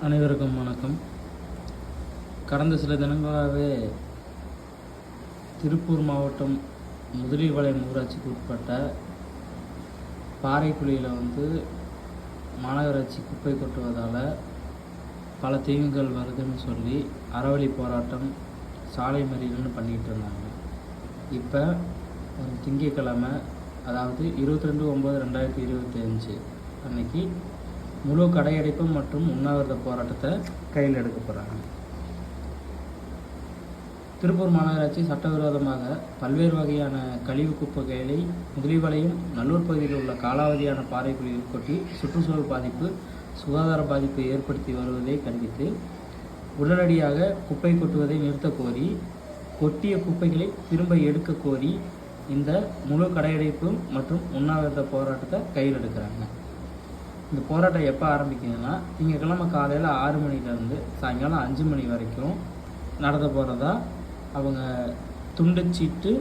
அனைவருக்கும் வணக்கம். கடந்த சில தினங்களாகவே திருப்பூர் மாவட்டம் முதலிபாளையம் ஊராட்சிக்கு உட்பட்ட பாறைக்குழியில் மாநகராட்சி குப்பை கொட்டுவதால் பல தீங்குகள் வருதுன்னு சொல்லி அறவழி போராட்டம், சாலை மறியல்னு பண்ணிகிட்டு இருந்தாங்க. இப்போ திங்கட்கிழமை, அதாவது 22/9/2025 அன்னைக்கு முழு கடையடைப்பு மற்றும் உண்ணாவிரத போராட்டத்தை கையில் எடுக்க போகிறாங்க. திருப்பூர் மாநகராட்சி சட்டவிரோதமாக பல்வேறு வகையான கழிவு குப்பைகளை முதலிபாளையம், நல்லூர் பகுதியில் உள்ள காலாவதியான பாறைக்குழியில் கொட்டி சுற்றுச்சூழல் பாதிப்பு, சுகாதார பாதிப்பை ஏற்படுத்தி வருவதை கண்டித்து உடனடியாக குப்பை கொட்டுவதை நிறுத்த கோரி, கொட்டிய குப்பைகளை திரும்ப எடுக்க கோரி இந்த முழு கடையடைப்பு மற்றும் உண்ணாவிரத போராட்டத்தை கையில் எடுக்கிறாங்க. இந்த போராட்டம் எப்போ ஆரம்பிக்குதுன்னா, திங்கட்கிழமை காலையில் 6 மணிலேருந்து சாயங்காலம் 5 மணி வரைக்கும் நடத்த போகிறதா அவங்க துண்டுச்சீட்டு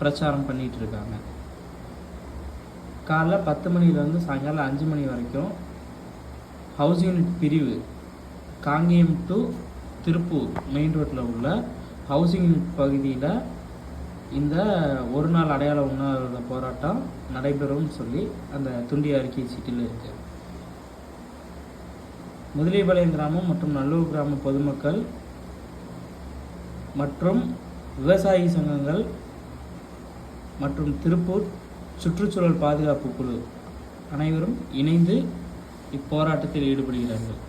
பிரச்சாரம் பண்ணிகிட்டு இருக்காங்க. காலைல 10 மணிலேருந்து சாயங்காலம் 5 மணி வரைக்கும் ஹவுசிங் யூனிட் பிரிவு காங்கேயம் டு திருப்பூர் மெயின் ரோட்டில் உள்ள ஹவுசிங் யூனிட் பகுதியில் இந்த ஒரு நாள் அடையாள உண்ணாவிரத போராட்டம் நடைபெறும்னு சொல்லி அந்த துண்டிய அறிக்கை சீட்டில் இருக்குது. முதலிபாளையம் கிராமம் மற்றும் நல்லூர் கிராம பொதுமக்கள் மற்றும் விவசாயி சங்கங்கள் மற்றும் திருப்பூர் சுற்றுச்சூழல் பாதுகாப்பு குழு அனைவரும் இணைந்து இப்போராட்டத்தில் ஈடுபடுகிறார்கள்.